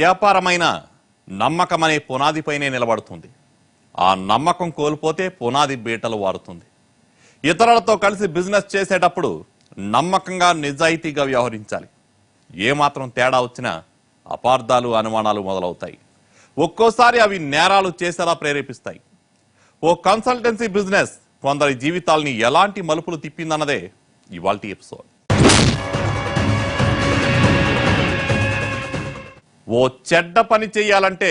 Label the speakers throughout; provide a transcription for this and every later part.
Speaker 1: వ్యాపారమైన నమ్మకం అనే పునాదిపైనే నిలబడుతుంది. ఆ నమ్మకం కోల్పోతే పునాది బీటలు వారుతుంది. ఇతరులతో కలిసి బిజినెస్ చేసేటప్పుడు నమ్మకంగా నిజాయితీగా వ్యవహరించాలి. ఏమాత్రం తేడా వచ్చినా అపార్థాలు అనుమానాలు మొదలవుతాయి. ఒక్కోసారి అవి నేరాలు చేసేలా ప్రేరేపిస్తాయి. ఓ కన్సల్టెన్సీ బిజినెస్ కొందరి జీవితాల్ని ఎలాంటి మలుపులు తిప్పిందన్నదే ఇవాల్టి ఎపిసోడ్. ఓ చెడ్డ పని చేయాలంటే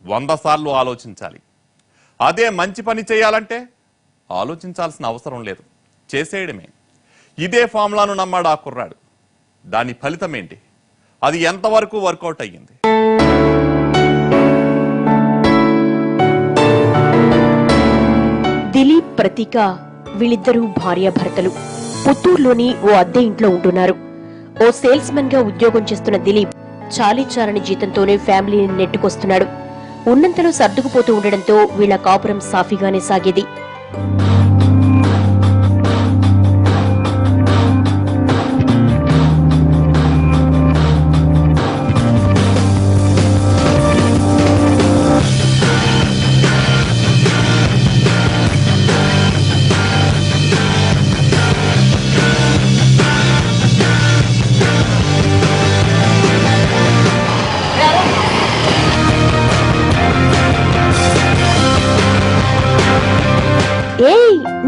Speaker 1: 100 సార్లు ఆలోచించాలి. అదే మంచి పని చేయాలంటే ఆలోచించాల్సిన అవసరం లేదు, చేసేయడమే. ఇదే ఫార్ములాను నమ్మాడు ఆ కుర్రాడు. దాని ఫలితం ఏంటి? అది ఎంతవరకు వర్కౌట్ అయ్యింది?
Speaker 2: దిలీప్, ప్రతీక వీళ్ళిద్దరూ భార్యాభర్తలు. పుత్తూరులోని ఓ అద్దె ఇంట్లో ఉంటున్నారు. ఓ సేల్స్ మెన్ గా ఉద్యోగం చేస్తున్న దిలీప్ చాలీచాలని జీతంతోనే ఫ్యామిలీని నెట్టుకొస్తున్నాడు. ఉన్నంతలో సర్దుకుపోతూ ఉండడంతో వీళ్ల కాపురం సాఫీగానే సాగేది.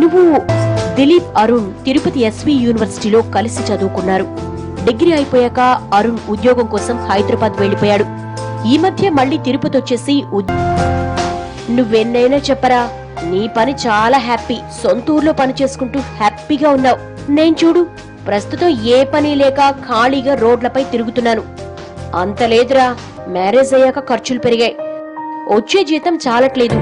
Speaker 2: నువ్వు దిలీప్, అరుణ్ తిరుపతి ఎస్వి యూనివర్సిటీలో కలిసి చదువుకున్నారు. డిగ్రీ అయిపోయాక అరుణ్ ఉద్యోగం కోసం హైదరాబాద్ వెళ్లిపోయాడు. ఈ మధ్య మళ్లీ తిరుపతి వచ్చేసి నువ్వెన్నైనా చెప్పరా, నీ పని చాలా హ్యాపీ. సొంత ఊర్లో పని చేసుకుంటూ హ్యాపీగా ఉన్నావు. నేను చూడు, ప్రస్తుతం ఏ పని లేక ఖాళీగా రోడ్లపై తిరుగుతున్నాను. అంత లేదురా, మ్యారేజ్ అయ్యాక ఖర్చులు పెరిగాయి, వచ్చే జీతం చాలట్లేదు.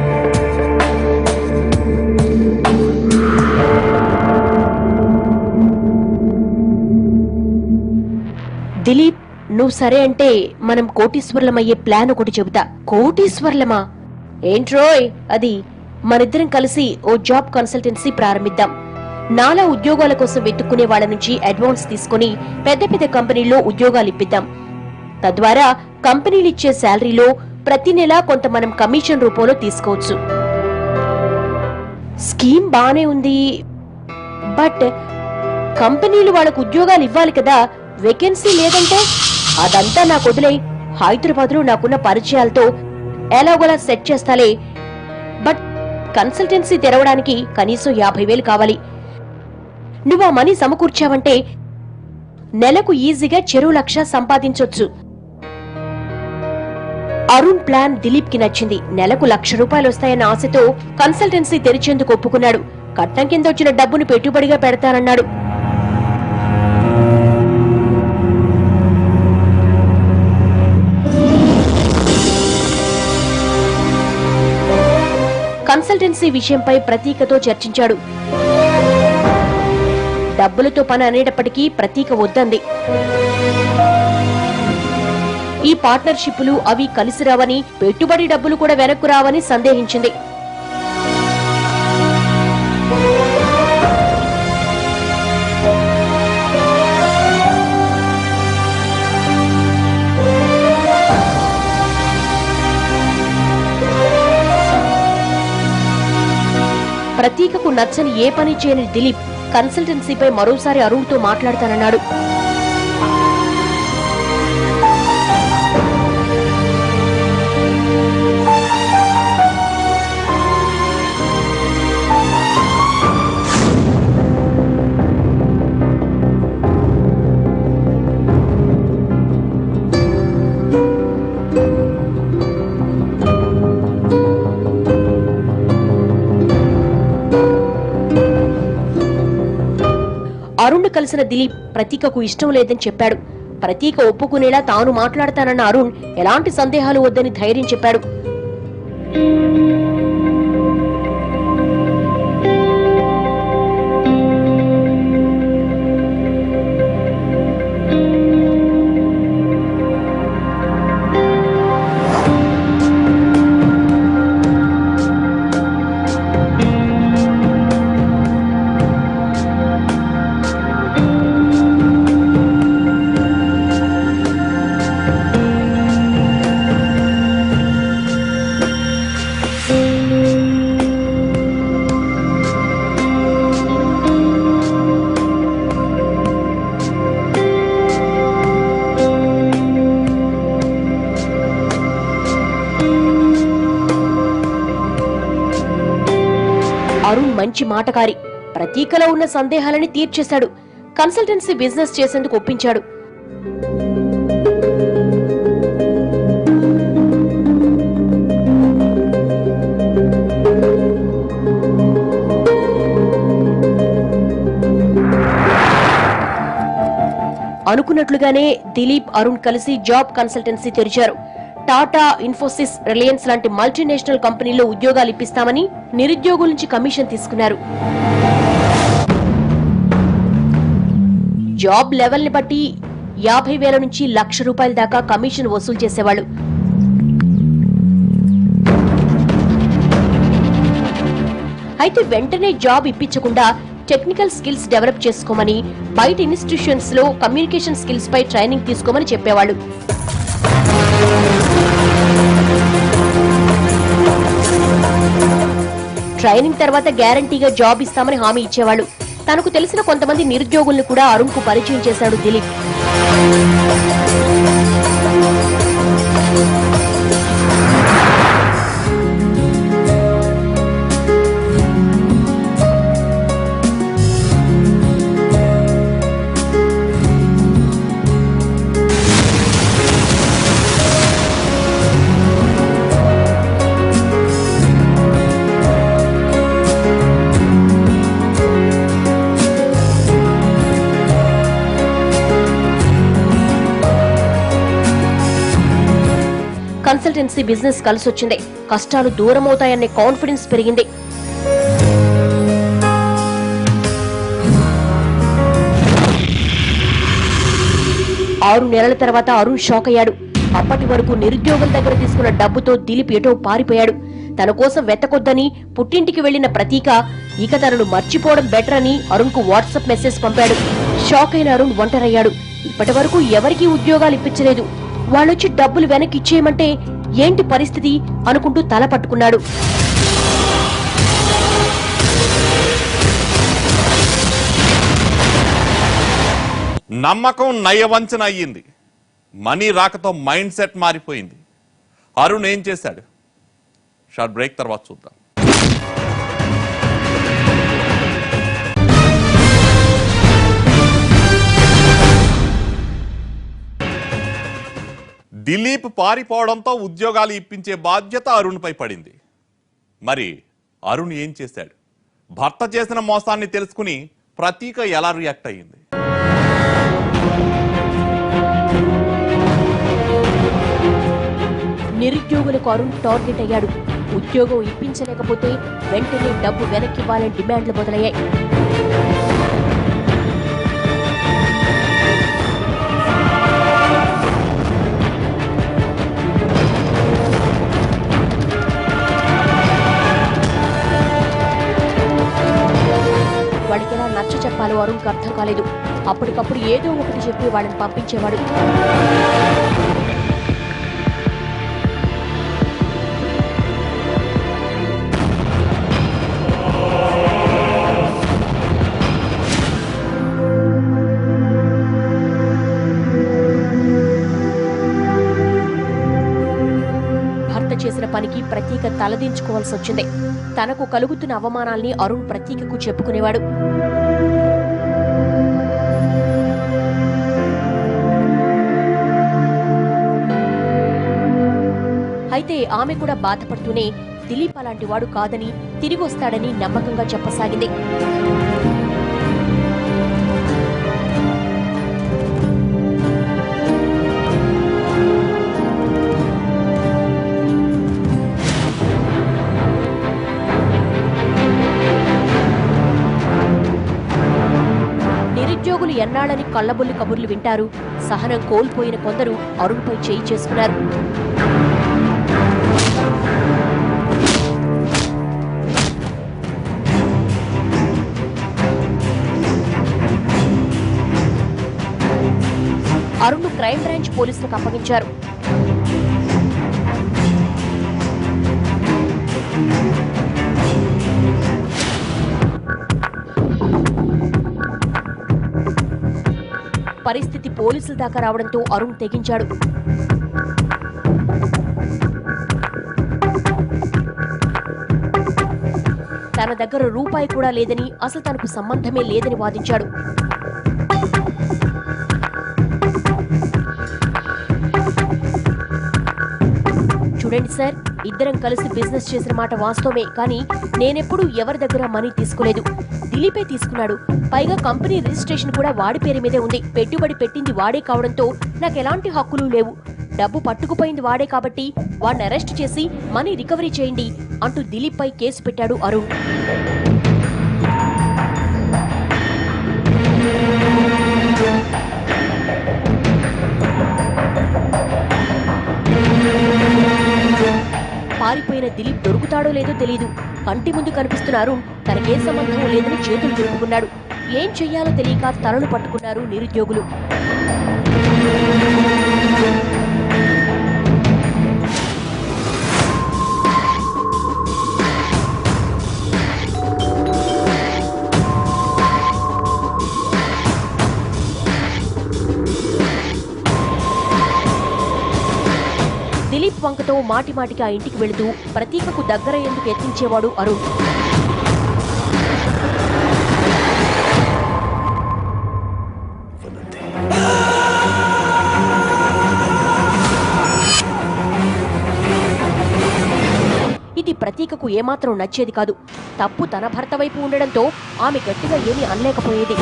Speaker 2: దిలీప్, నువ్వు సరే అంటే మనం కోటీశ్వర్లమయ్యే ప్లాన్ ఒకటి చెబుతా. కోటీశ్వర్లమా ఏంట్రోయ్? అది మనిద్దరం కలిసి ఓ జాబ్ కన్సల్టెన్సీ ప్రారంభిద్దాం. నాలా ఉద్యోగాల కోసం వెతుక్కునే వాళ్ళ నుంచి అడ్వాన్స్ తీసుకుని పెద్ద పెద్ద కంపెనీల్లో ఉద్యోగాలు ఇప్పిద్దాం. తద్వారా కంపెనీలు ఇచ్చే శాలరీలో ప్రతి నెల కొంత మనం కమిషన్ రూపంలో తీసుకోవచ్చు. స్కీమ్ బానే ఉంది, బట్ కంపెనీలు వాళ్ళకు ఉద్యోగాలు ఇవ్వాలి కదా. వేకెన్సీ లేదంటే అదంతా నాకు వదిలే. హైదరాబాద్ లో నాకున్న పరిచయాలతో ఎలాగోలా సెట్ చేస్తాలే. బట్ కన్సల్టెన్సీ తెరవడానికి కనీసం 50,000 కావాలి. నువ్వు ఆ మనీ సమకూర్చావంటే నెలకు ఈజీగా చెరో 1,00,000 సంపాదించొచ్చు. అరుణ్ ప్లాన్ దిలీప్ కి నచ్చింది. నెలకు 1,00,000 రూపాయలు వస్తాయన్న ఆశతో కన్సల్టెన్సీ తెరిచేందుకు ఒప్పుకున్నాడు. కట్నం కింద వచ్చిన డబ్బును పెట్టుబడిగా పెడతానన్నాడు. కన్సల్టెన్సీ విషయంపై ప్రతీకతో చర్చించాడు. డబ్బులతో పని అనేటప్పటికీ ప్రతీక వద్దంది. ఈ పార్ట్నర్షిప్లు అవి కలిసి రావని, పెట్టుబడి డబ్బులు కూడా వెనక్కు రావని సందేహించింది. ప్రతీకకు నచ్చని ఏ పని చేయని దిలీప్ కన్సల్టెన్సీపై మరోసారి అరుణ్తో మాట్లాడతానన్నాడు. అరుణ్ కలిసిన దిలీప్ ప్రతీకకు ఇష్టం లేదని చెప్పాడు. ప్రతీక ఒప్పుకునేలా తాను మాట్లాడతానన్న అరుణ్ ఎలాంటి సందేహాలు వద్దని ధైర్యం చెప్పాడు. మంచి మాటకారి. ప్రతీకలో ఉన్న సందేహాలని తీర్చేశాడు. కన్సల్టెన్సీ బిజినెస్ చేసేందుకు ఒప్పించాడు. అనుకున్నట్లుగానే దిలీప్, అరుణ్ కలిసి జాబ్ కన్సల్టెన్సీ తెరిచారు. టాటా, ఇన్ఫోసిస్, రిలయన్స్ లాంటి మల్టీనేషనల్ కంపెనీల్లో ఉద్యోగాలు ఇప్పిస్తామని నిరుద్యోగుల నుంచి కమిషన్ తీసుకున్నారు. జాబ్ లెవెల్ ని బట్టి 50,000 నుంచి ₹1,00,000 దాకా కమిషన్ వసూలు చేసేవాళ్ళు. అయితే వెంటనే జాబ్ ఇప్పించకుండా టెక్నికల్ స్కిల్స్ డెవలప్ చేసుకోమని, బయట ఇన్స్టిట్యూషన్స్ లో కమ్యూనికేషన్ స్కిల్స్ పై ట్రైనింగ్ తీసుకోమని చెప్పేవాళ్ళు. ట్రైనింగ్ తర్వాత గ్యారంటీగా జాబ్ ఇస్తామని హామీ ఇచ్చేవాళ్ళు. తనకు తెలిసిన కొంతమంది నిరుద్యోగుల్ని కూడా అరుణ్ కు పరిచయం చేశాడు దిలీప్. కన్సల్టెన్సీ బిజినెస్ కలిసొచ్చింది. కష్టాలు దూరమవుతాయనే కాన్ఫిడెన్స్ పెరిగింది. ఆరు నెలల తర్వాత అరుణ్ షాక్ అయ్యాడు. అప్పటి వరకు నిరుద్యోగుల దగ్గర తీసుకున్న డబ్బుతో దిలీప్ ఎటో పారిపోయాడు. తన కోసం వెతకొద్దని పుట్టింటికి వెళ్లిన ప్రతీక ఇక తనను మర్చిపోవడం బెటర్ అని అరుణ్ కు వాట్సాప్ మెసేజ్ పంపాడు. షాక్ అయిన అరుణ్ ఒంటరయ్యాడు. ఇప్పటి వరకు ఎవరికీ ఉద్యోగాలు ఇప్పించలేదు. వాళ్ళొచ్చి డబ్బులు వెనక్కి ఇచ్చేయమంటే ఏంటి పరిస్థితి అనుకుంటూ తల పట్టుకున్నాడు.
Speaker 1: నమ్మకం నయవంచన అయ్యింది. మనీ రాకతో మైండ్ సెట్ మారిపోయింది. అరుణ్ ఏం చేశాడు? షార్ట్ బ్రేక్ తర్వాత చూద్దాం. దిలీప్ పారిపోవడంతో ఉద్యోగాలు ఇప్పించే బాధ్యత అరుణ్పై పడింది. మరి అరుణ్ ఏం చేశాడు? భర్త చేసిన మోసాన్ని తెలుసుకుని ప్రతీక ఎలా రియాక్ట్ అయ్యింది?
Speaker 2: నిరుద్యోగులకు అరుణ్ టార్గెట్ అయ్యాడు. ఉద్యోగం ఇప్పించలేకపోతే వెంటనే డబ్బు వెనక్కివ్వాలని డిమాండ్లు మొదలయ్యాయి. వాళ్ళకి ఎలా నచ్చ చెప్పాలో అరుణ్కి అర్థం కాలేదు. అప్పటికప్పుడు ఏదో ఒకటి చెప్పి వాళ్ళని పంపించేవాడు. చేసిన పనికి ప్రతీక తలదించుకోవాల్సి వచ్చింది. తనకు కలుగుతున్న అవమానాల్ని అరుణ్ ప్రతీకకు చెప్పుకునేవాడు. అయితే ఆమె కూడా బాధపడుతూనే దిలీప్ అలాంటి వాడు కాదని, తిరిగి వస్తాడని నమ్మకంగా చెప్పసాగింది. నిరుద్యోగులు ఎన్నాళ్ళని కళ్లబొల్లి కబుర్లు వింటారు. సహనం కోల్పోయిన కొందరు అరుణ్పై చేయి చేసుకున్నారు. అరుణ్ క్రైమ్ బ్రాంచ్ పోలీసులకు అప్పగించారు. పరిస్థితి పోలీసుల దాకా రావడంతో అరుణ్ తెగించాడు. తన తన దగ్గర రూపాయి కూడా లేదని, అసలు తనకు సంబంధమే లేదని వాదించాడు. చూడండి సార్, ఇద్దరం కలిసి బిజినెస్ చేసిన మాట వాస్తవమే, కానీ నేనెప్పుడు ఎవరి దగ్గర మనీ తీసుకోలేదు. దిలీపే తీసుకున్నాడు. పైగా కంపెనీ రిజిస్ట్రేషన్ కూడా వాడి పేరు మీదే ఉంది. పెట్టుబడి పెట్టింది వాడే కావడంతో నాకు ఎలాంటి హక్కులు లేవు. డబ్బు పట్టుకుపోయింది వాడే కాబట్టి వాడిని అరెస్ట్ చేసి మనీ రికవరీ చేయండి అంటూ దిలీప్ పై కేసు పెట్టాడు అరుణ్. పారిపోయిన దిలీప్ దొరుకుతాడో లేదో తెలీదు. కంటి ముందు కనిపిస్తున్న అరుణ్ తనకే సంబంధం లేదని చేతులు దులుపుకున్నాడు. ఏం చెయ్యాలో తెలియక తలలు పట్టుకున్నారు నిరుద్యోగులు. దిలీప్ వంకతో మాటిమాటికి ఆ ఇంటికి వెళుతూ ప్రతీకకు దగ్గరయ్యేందుకు యత్నించేవాడు అరుణ్. ఇది ప్రతీకకు ఏమాత్రం నచ్చేది కాదు. తప్పు తన భర్త వైపు ఉండడంతో ఆమె గట్టిగా ఏమీ అనలేకపోయేది.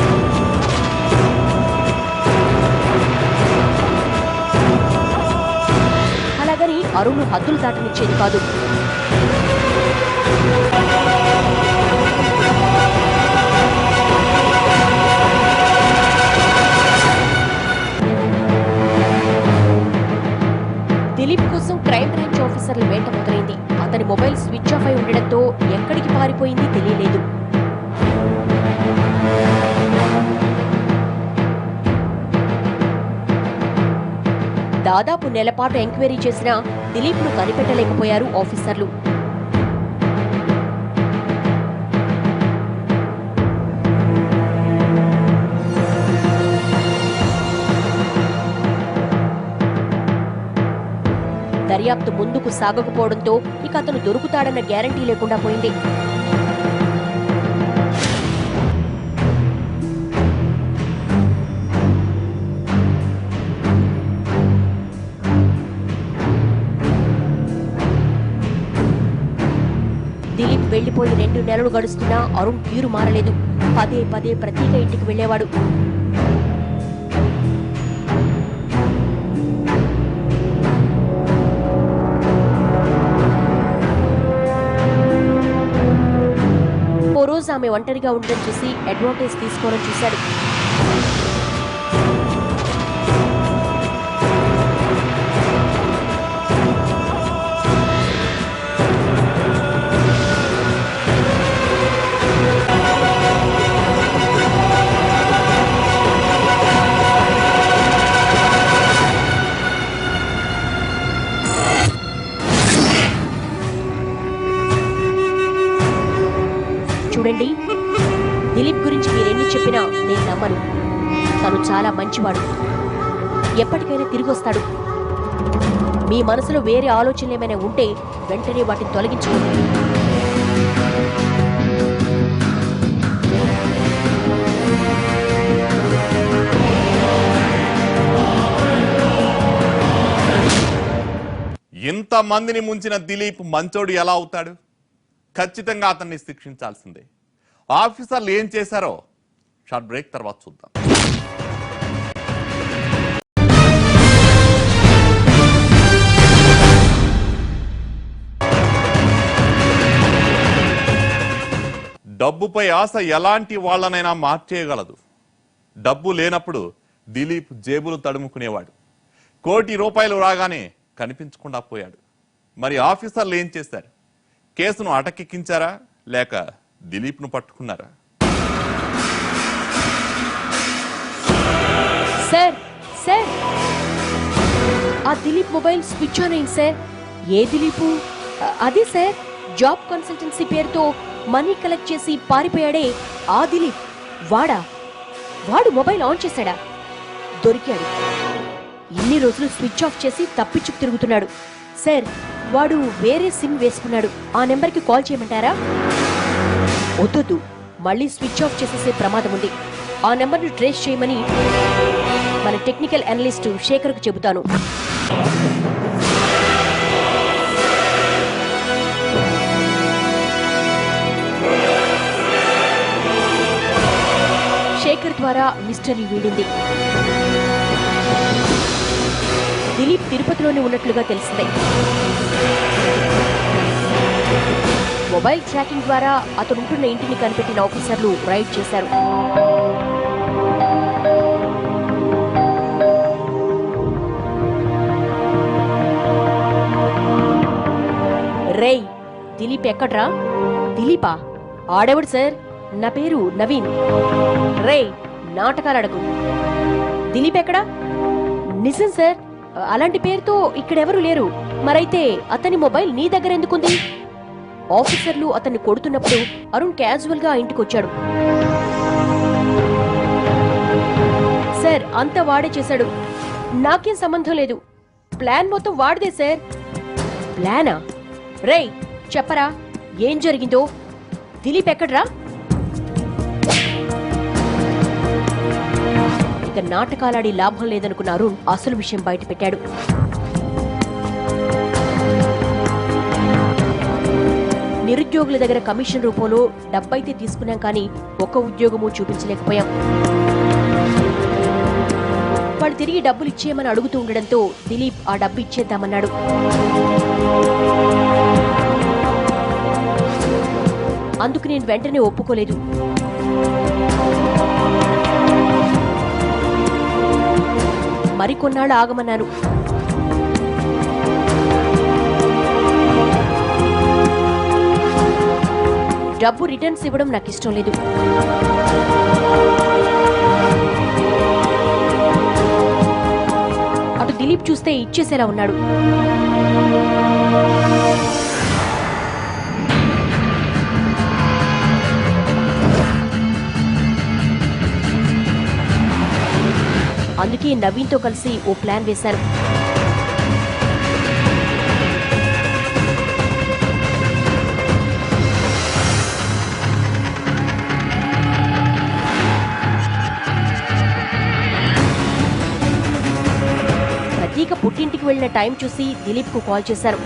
Speaker 2: అలాగని అరుణ్ హద్దులు దాటనిచ్చేది కాదు. దిలీప్ కోసం క్రైమ్ బ్రాంచ్ ఆఫీసర్ల వేట మొదలైంది. అతని మొబైల్ స్విచ్ ఆఫ్ అయి ఉండడంతో ఎక్కడికి పారిపోయింది తెలియలేదు. దాదాపు నెలపాటు ఎంక్వైరీ చేసినా దిలీప్ను కనిపెట్టలేకపోయారు ఆఫీసర్లు. దర్యాప్తు ముందుకు సాగకపోవడంతో ఇక అతను దొరుకుతాడన్న గ్యారంటీ లేకుండా పోయింది. దిలీప్ వెళ్లిపోయి 2 నెలలు గడుస్తున్నా అరుణ్ తీరు మారలేదు. పదే పదే ప్రతీక ఇంటికి వెళ్లేవాడు. ఓ రోజు ఆమె ఒంటరిగా ఉండడం చూసి అడ్వాంటేజ్ తీసుకోవాలని చూశాడు. చూడండి, దిలీప్ గురించి మీరెన్ని చెప్పినా నేను నమ్మను. తను చాలా మంచివాడు. ఎప్పటికైనా తిరిగి వస్తాడు. మీ మనసులో వేరే ఆలోచనలు ఏమైనా ఉంటే వెంటనే వాటిని తొలగించుకోండి.
Speaker 1: ఇంతమందిని ముంచిన దిలీప్ మంచోడు ఎలా అవుతాడు? ఖచ్చితంగా అతన్ని శిక్షించాల్సిందే. ఆఫీసర్లు ఏం చేశారో షార్ట్ బ్రేక్ తర్వాత చూద్దాం. డబ్బుపై ఆశ ఎలాంటి వాళ్ళనైనా మార్చేయగలదు. డబ్బు లేనప్పుడు దిలీప్ జేబులు తడుముకునేవాడు. ₹1 కోటి రాగానే కనిపించకుండా పోయాడు. మరి ఆఫీసర్లు ఏం చేశారు? కేసును అటకెక్కించారా లేక దిలీప్ను పట్టుకున్నారా?
Speaker 2: సార్ సార్, ఆ దిలీప్ మొబైల్ స్విచ్ ఆన్ అయింది సార్. ఏ దిలీపు? అదే సార్, జాబ్ కన్సల్టెన్సీ పేరుతో మనీ కలెక్ట్ చేసి పారిపోయాడే ఆ దిలీప్. వాడు మొబైల్ ఆన్ చేశాడా? దొరికాడు. ఇన్ని రోజులు స్విచ్ ఆఫ్ చేసి తప్పించుకు తిరుగుతున్నాడు. సార్, వాడు వేరే సిమ్ వేసుకున్నాడు. ఆ నెంబర్కి కాల్ చేయమంటారా? వద్దు, మళ్ళీ స్విచ్ ఆఫ్ చేసేసే ప్రమాదం ఉంది. ఆ నెంబర్ను ట్రేస్ చేయమని మన టెక్నికల్ అనలిస్ట్ శేఖర్కు చెబుతాను. శేఖర్ ద్వారా మిస్టరీ వీడింది. దిలీప్ తిరుపతిలోనే ఉన్నట్లుగా తెలిసింది. మొబైల్ ట్రాకింగ్ ద్వారా అతనుంటున్న ఇంటిని కనిపెట్టిన ఆఫీసర్లు రైడ్ చేశారు. రేయ్, దిలీప్ ఎక్కడ్రా? దిలీపా? ఆడెవడు సార్? నా పేరు నవీన్. రే, నాటకాలడకు. దిలీప్ ఎక్కడా? నిజం సార్, అలాంటి పేరుతో ఇక్కడెవరూ లేరు. మరైతే అతని మొబైల్ నీ దగ్గర ఎందుకుంది? ఆఫీసర్లు అతన్ని కొడుతున్నప్పుడు అరుణ్ క్యాజువల్ గా ఇంటికొచ్చాడు. సార్, అంతా వాడే చేశాడు. నాకేం సంబంధం లేదు. ప్లాన్ మొత్తం వాడిదే సార్. ప్లానా? రేయ్, చెప్పరా, ఏం జరిగిందో? దిలీప్ ఎక్కడ్రా? ఇక నాటకాలాడి లాభం లేదనుకున్న అరుణ్ అసలు విషయం బయట పెట్టాడు. నిరుద్యోగుల దగ్గర కమిషన్ రూపంలో డబ్బైతే తీసుకున్నాం, కానీ ఒక్క ఉద్యోగము చూపించలేకపోయాం. వాళ్ళు తిరిగి డబ్బులు ఇచ్చేయమని అడుగుతూ ఉండడంతో దిలీప్ ఆ డబ్బు ఇచ్చేద్దామన్నాడు. అందుకు నేను వెంటనే ఒప్పుకోలేదు. మరికొన్నాళ్ళు ఆగమన్నాను. డబ్బు రిటర్న్స్ ఇవ్వడం నాకు ఇష్టం లేదు. అటు దిలీప్ చూస్తే ఇచ్చేసేలా ఉన్నాడు. అందుకే నవీన్తో కలిసి ఓ ప్లాన్ వేశాను. ప్రతీక పుట్టింటికి వెళ్లిన టైం చూసి దిలీప్కు కాల్ చేశాను.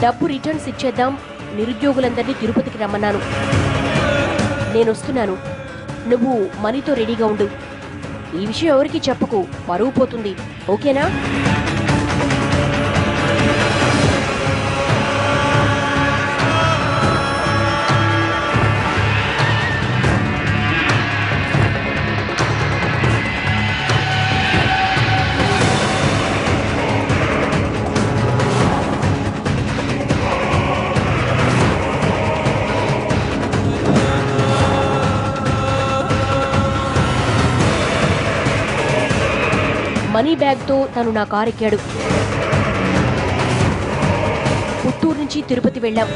Speaker 2: డబ్బు రిటర్న్స్ ఇచ్చేద్దాం, నిరుద్యోగులందరినీ తిరుపతికి రమ్మన్నాను. నేనొస్తున్నాను, నువ్వు మనీతో రెడీగా ఉండు. ఈ విషయం ఎవరికి చెప్పకు, పరువు పోతుంది. ఓకేనా? మనీ బ్యాగ్తో తను నా కారు ఎక్కాడు. పుత్తూరు నుంచి తిరుపతి వెళ్ళాం.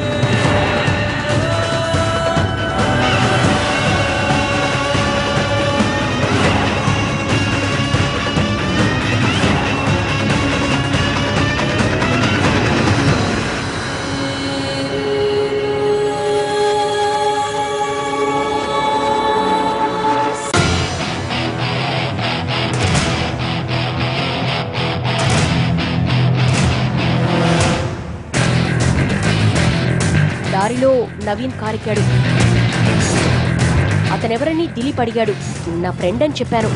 Speaker 2: దారిలో నవీన్ కారెక్కాడు. అతనెవరని దిలీప్ అడిగాడు. నా ఫ్రెండ్ అని చెప్పాను.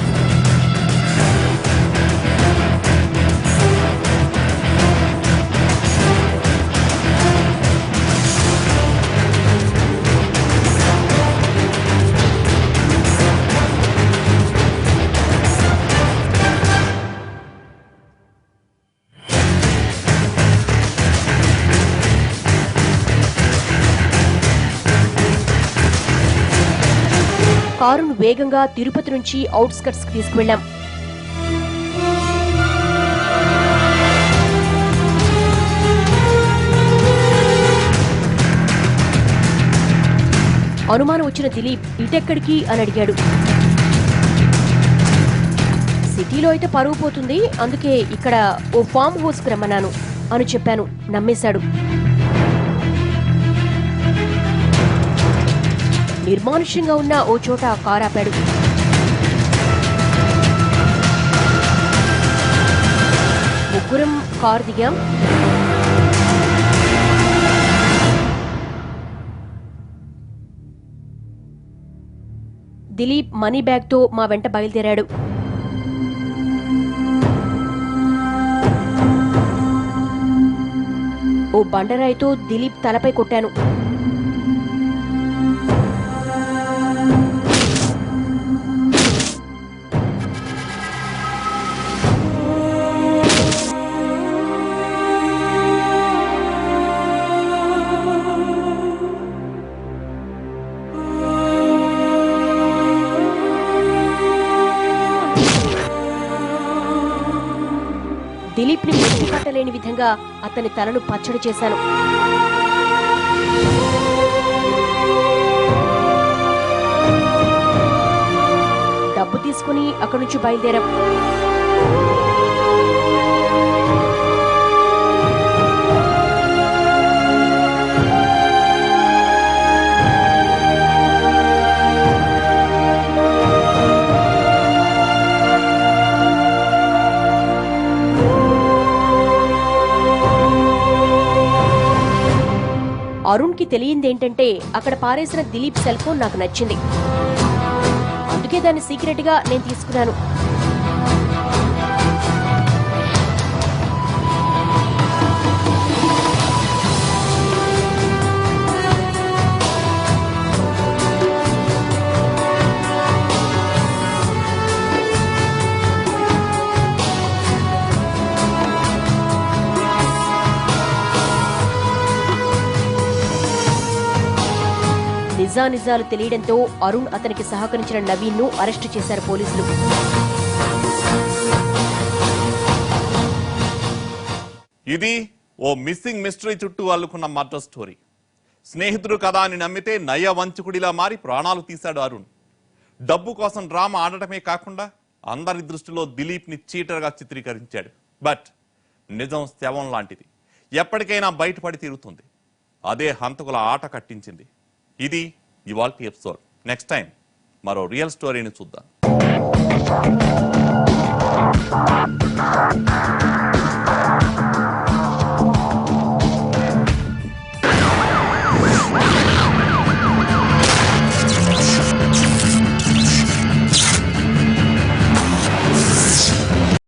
Speaker 2: కారును వేగంగా తిరుపతి నుంచి అవుట్స్కట్స్ కి తీసుకువెళ్లాం. అనుమానం వచ్చిన దిలీప్ ఇటెక్కడికి అని అడిగాడు. సిటీలో అయితే పరువు పోతుంది, అందుకే ఇక్కడ ఓ ఫామ్ హౌస్ కు రమ్మన్నాను అని చెప్పాను. నమ్మేశాడు. నిర్మానుష్యంగా ఉన్న ఓ చోట కారు ఆపాడు. ముగ్గురం కారు దిగాం. దిలీప్ మనీ బ్యాగ్తో మా వెంట బయలుదేరాడు. ఓ బండరాయితో దిలీప్ తలపై కొట్టాను. దిలీప్ ని ముట్టి పట్టలేని విధంగా అతని తలను పచ్చడి చేశాను. డబ్బు తీసుకుని అక్కడి నుంచి బయలుదేరాం. అరుణ్ కి తెలియందేంటంటే అక్కడ పారేసిన దిలీప్ సెల్ ఫోన్ నాకు నచ్చింది. అందుకే దాన్ని సీక్రెట్ గా నేను తీసుకున్నాను. నిజానిజాలు తెలియడంతో అరుణ్ అతనికి సహకరించిన నవీన్ ను అరెస్టు చేశారు పోలీసులు.
Speaker 1: ఇది ఓ మిస్సింగ్ మిస్టరీ చుట్టూ అల్లుకున్న మర్డర్ స్టోరీ. స్నేహితుడు కదా అని నమ్మితే నయ వంచకుడిలా మారి ప్రాణాలు తీశాడు అరుణ్. డబ్బు కోసం డ్రామా ఆడటమే కాకుండా అందరి దృష్టిలో దిలీప్ ని చీటర్గా చిత్రీకరించాడు. బట్ నిజం శవం లాంటిది, ఎప్పటికైనా బయటపడి తీరుతుంది. అదే హంతకుల ఆట కట్టించింది. ఇది ఇవాల్టి ఎపిసోడ్. నెక్స్ట్ టైం మరో రియల్ స్టోరీని చూద్దాం.